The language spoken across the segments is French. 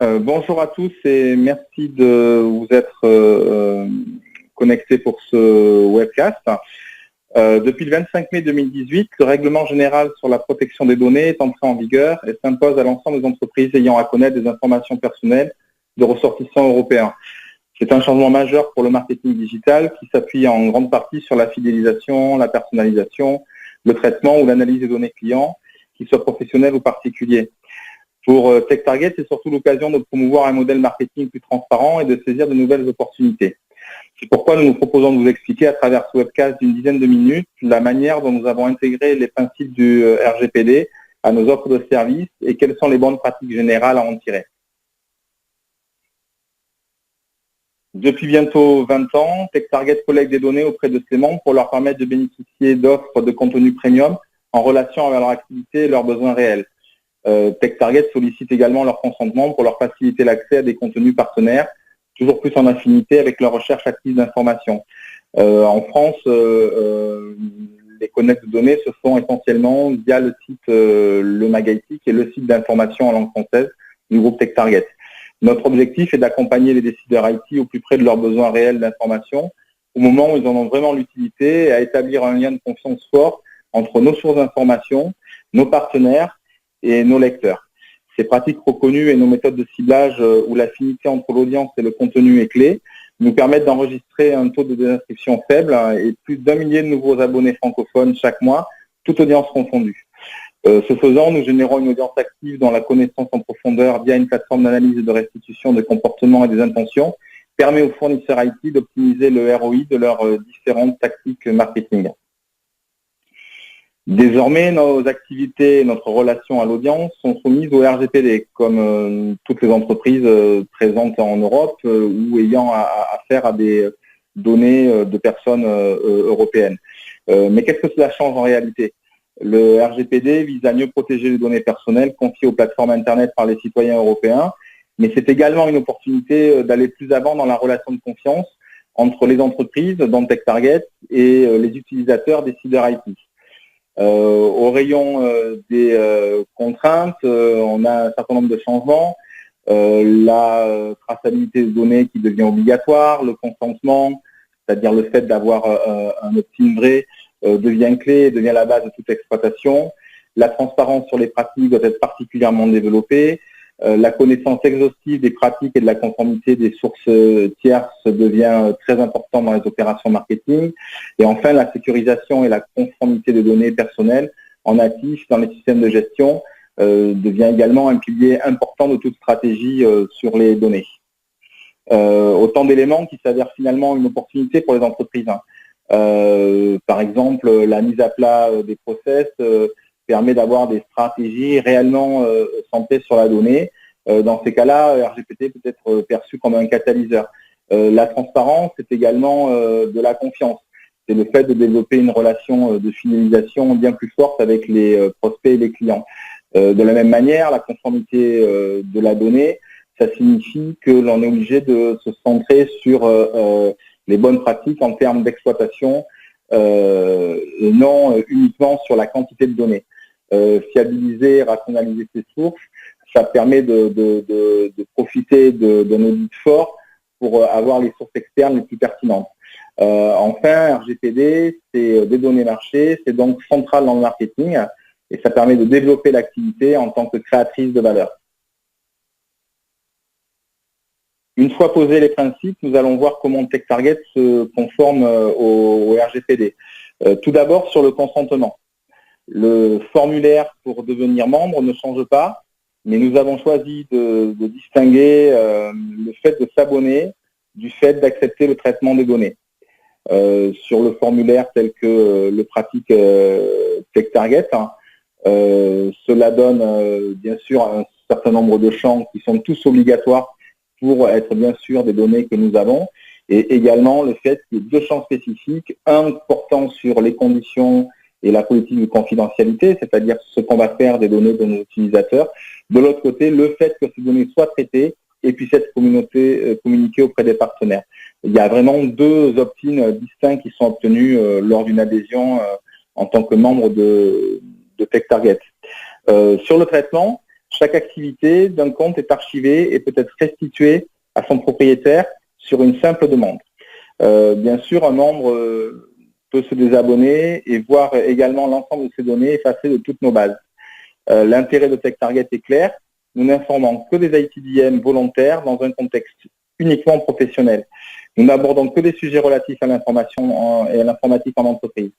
Bonjour à tous et merci de vous être connectés pour ce webcast. Depuis le 25 mai 2018, le règlement général sur la protection des données est entré en vigueur et s'impose à l'ensemble des entreprises ayant à connaître des informations personnelles de ressortissants européens. C'est un changement majeur pour le marketing digital qui s'appuie en grande partie sur la fidélisation, la personnalisation, le traitement ou l'analyse des données clients, qu'ils soient professionnels ou particuliers. Pour TechTarget, c'est surtout l'occasion de promouvoir un modèle marketing plus transparent et de saisir de nouvelles opportunités. C'est pourquoi nous nous proposons de vous expliquer à travers ce webcast d'une dizaine de minutes la manière dont nous avons intégré les principes du RGPD à nos offres de services et quelles sont les bonnes pratiques générales à en tirer. Depuis bientôt 20 ans, TechTarget collecte des données auprès de ses membres pour leur permettre de bénéficier d'offres de contenu premium en relation avec leur activité et leurs besoins réels. TechTarget sollicite également leur consentement pour leur faciliter l'accès à des contenus partenaires, toujours plus en affinité avec leur recherche active d'informations. En France, les collectes de données se font essentiellement via le site Le Magaïti, qui est le site d'information en langue française du groupe TechTarget. Notre objectif est d'accompagner les décideurs IT au plus près de leurs besoins réels d'information, au moment où ils en ont vraiment l'utilité, et à établir un lien de confiance fort entre nos sources d'information, nos partenaires et nos lecteurs. Ces pratiques reconnues et nos méthodes de ciblage où l'affinité entre l'audience et le contenu est clé nous permettent d'enregistrer un taux de désinscription faible et plus d'1 million de nouveaux abonnés francophones chaque mois, toute audience confondue. Ce faisant, nous générons une audience active dans la connaissance en profondeur via une plateforme d'analyse et de restitution des comportements et des intentions, permet aux fournisseurs IT d'optimiser le ROI de leurs différentes tactiques marketing. Désormais, nos activités et notre relation à l'audience sont soumises au RGPD, comme toutes les entreprises présentes en Europe ou ayant affaire à des données de personnes européennes. Mais qu'est-ce que cela change en réalité ? Le RGPD vise à mieux protéger les données personnelles confiées aux plateformes Internet par les citoyens européens, mais c'est également une opportunité d'aller plus avant dans la relation de confiance entre les entreprises, dont TechTarget, et les utilisateurs décideurs IT. Au rayon des contraintes, on a un certain nombre de changements, la traçabilité des données qui devient obligatoire, le consentement, c'est-à-dire le fait d'avoir un opt-in vrai, devient clé, devient la base de toute exploitation. La transparence sur les pratiques doit être particulièrement développée. La connaissance exhaustive des pratiques et de la conformité des sources tierces devient très importante dans les opérations marketing. Et enfin, la sécurisation et la conformité des données personnelles en natif dans les systèmes de gestion devient également un pilier important de toute stratégie sur les données. Autant d'éléments qui s'avèrent finalement une opportunité pour les entreprises. Par exemple, la mise à plat des process permet d'avoir des stratégies réellement centrées sur la donnée. Dans ces cas-là, RGPD peut être perçu comme un catalyseur. La transparence, c'est également de la confiance. C'est le fait de développer une relation de fidélisation bien plus forte avec les prospects et les clients. De la même manière, la conformité de la donnée, ça signifie que l'on est obligé de se centrer sur les bonnes pratiques en termes d'exploitation et non uniquement sur la quantité de données. Fiabiliser, rationaliser ses sources, ça permet de profiter d'un audit fort pour avoir les sources externes les plus pertinentes. Enfin, RGPD, c'est des données marché, c'est donc central dans le marketing et ça permet de développer l'activité en tant que créatrice de valeur. Une fois posés les principes, nous allons voir comment TechTarget se conforme au RGPD. Tout d'abord, sur le consentement. Le formulaire pour devenir membre ne change pas, mais nous avons choisi de distinguer le fait de s'abonner du fait d'accepter le traitement des données. Sur le formulaire tel que le pratique TechTarget, cela donne bien sûr un certain nombre de champs qui sont tous obligatoires pour être bien sûr des données que nous avons, et également le fait qu'il y ait deux champs spécifiques, un portant sur les conditions et la politique de confidentialité, c'est-à-dire ce qu'on va faire des données de nos utilisateurs. De l'autre côté, le fait que ces données soient traitées et puissent être communiquées auprès des partenaires. Il y a vraiment deux opt-in distincts qui sont obtenus lors d'une adhésion en tant que membre de TechTarget. Sur le traitement, Chaque activité d'un compte est archivée et peut être restituée à son propriétaire sur une simple demande. Bien sûr, un membre peut se désabonner et voir également l'ensemble de ses données effacées de toutes nos bases. L'intérêt de TechTarget est clair. Nous n'informons que des ITDM volontaires dans un contexte uniquement professionnel. Nous n'abordons que des sujets relatifs à l'information et à l'informatique en entreprise.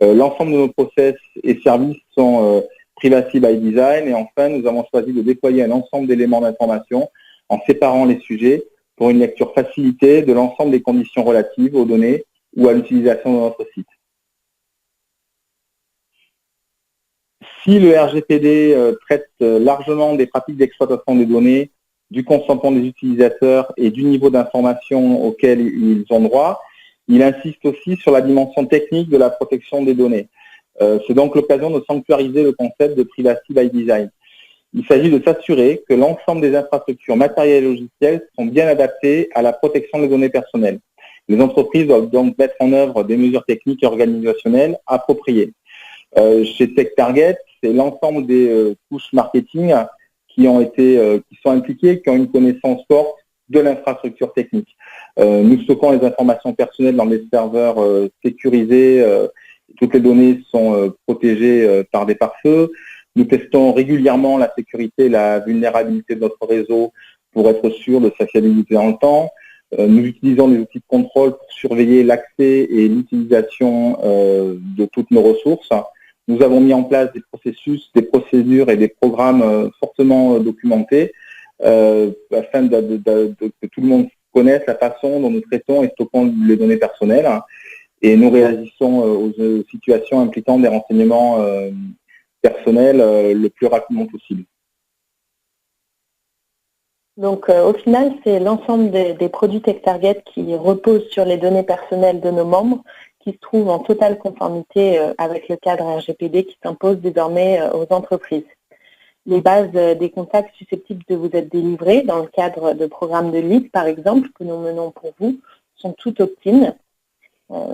L'ensemble de nos process et services sont Privacy by Design, et enfin, nous avons choisi de déployer un ensemble d'éléments d'information en séparant les sujets pour une lecture facilitée de l'ensemble des conditions relatives aux données ou à l'utilisation de notre site. Si le RGPD traite largement des pratiques d'exploitation des données, du consentement des utilisateurs et du niveau d'information auquel ils ont droit, il insiste aussi sur la dimension technique de la protection des données. C'est donc l'occasion de sanctuariser le concept de Privacy by Design. Il s'agit de s'assurer que l'ensemble des infrastructures matérielles et logicielles sont bien adaptées à la protection des données personnelles. Les entreprises doivent donc mettre en œuvre des mesures techniques et organisationnelles appropriées. Chez TechTarget, c'est l'ensemble des couches marketing qui sont impliquées, qui ont une connaissance forte de l'infrastructure technique. Nous stockons les informations personnelles dans des serveurs sécurisés. Toutes les données sont protégées par des pare-feux. Nous testons régulièrement la sécurité et la vulnérabilité de notre réseau pour être sûr de sa fiabilité dans le temps. Nous utilisons des outils de contrôle pour surveiller l'accès et l'utilisation de toutes nos ressources. Nous avons mis en place des processus, des procédures et des programmes fortement documentés afin que tout le monde connaisse la façon dont nous traitons et stockons les données personnelles. Et nous réagissons aux situations impliquant des renseignements personnels le plus rapidement possible. Donc au final, c'est l'ensemble des produits TechTarget qui reposent sur les données personnelles de nos membres qui se trouvent en totale conformité avec le cadre RGPD qui s'impose désormais aux entreprises. Les bases des contacts susceptibles de vous être délivrées dans le cadre de programmes de lead, par exemple, que nous menons pour vous, sont toutes opt-in.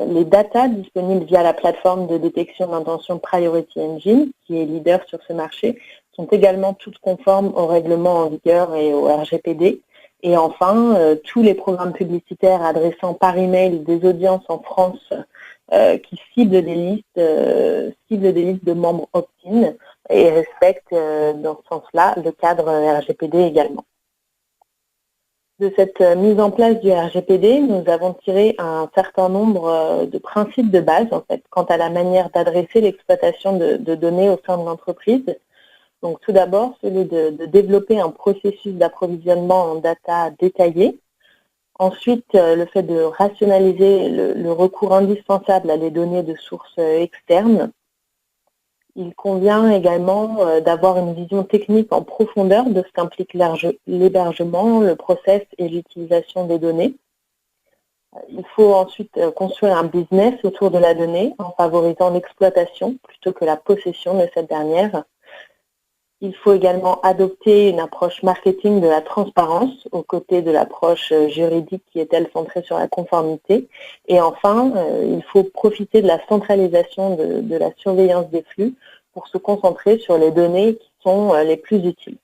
Les datas disponibles via la plateforme de détection d'intention Priority Engine, qui est leader sur ce marché, sont également toutes conformes aux règlements en vigueur et au RGPD. Et enfin, tous les programmes publicitaires adressant par email des audiences en France qui ciblent des listes de membres opt-in et respectent dans ce sens-là le cadre RGPD également. De cette mise en place du RGPD, nous avons tiré un certain nombre de principes de base en fait, quant à la manière d'adresser l'exploitation de données au sein de l'entreprise. Donc tout d'abord, celui de développer un processus d'approvisionnement en data détaillé. Ensuite, le fait de rationaliser le recours indispensable à les données de sources externes. Il convient également d'avoir une vision technique en profondeur de ce qu'implique l'hébergement, le process et l'utilisation des données. Il faut ensuite construire un business autour de la donnée en favorisant l'exploitation plutôt que la possession de cette dernière. Il faut également adopter une approche marketing de la transparence aux côtés de l'approche juridique qui est, elle, centrée sur la conformité. Et enfin, il faut profiter de la centralisation de la surveillance des flux pour se concentrer sur les données qui sont les plus utiles.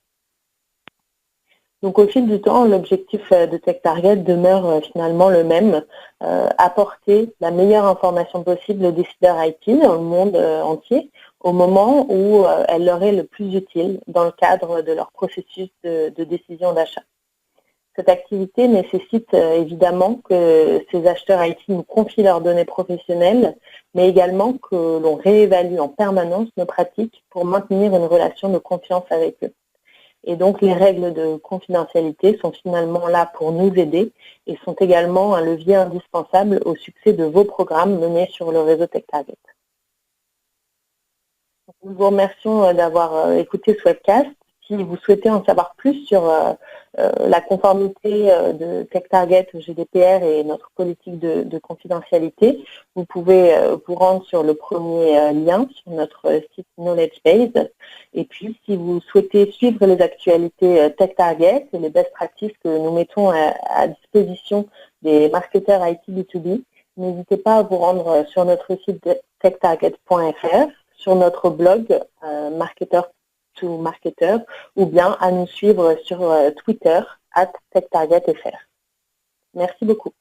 Donc au fil du temps, l'objectif de TechTarget demeure finalement le même, apporter la meilleure information possible aux décideurs IT dans le monde entier au moment où elle leur est le plus utile dans le cadre de leur processus de décision d'achat. Cette activité nécessite évidemment que ces acheteurs IT nous confient leurs données professionnelles, mais également que l'on réévalue en permanence nos pratiques pour maintenir une relation de confiance avec eux. Et donc, les règles de confidentialité sont finalement là pour nous aider et sont également un levier indispensable au succès de vos programmes menés sur le réseau TechTarget. Nous vous remercions d'avoir écouté ce webcast. Si vous souhaitez en savoir plus sur la conformité de TechTarget au GDPR et notre politique de confidentialité, vous pouvez vous rendre sur le premier lien sur notre site Knowledge Base. Et puis, si vous souhaitez suivre les actualités TechTarget et les best practices que nous mettons à disposition des marketeurs IT B2B, n'hésitez pas à vous rendre sur notre site techtarget.fr, sur notre blog marketeur to Marketer ou bien à nous suivre sur Twitter @TechTargetFR. Merci beaucoup.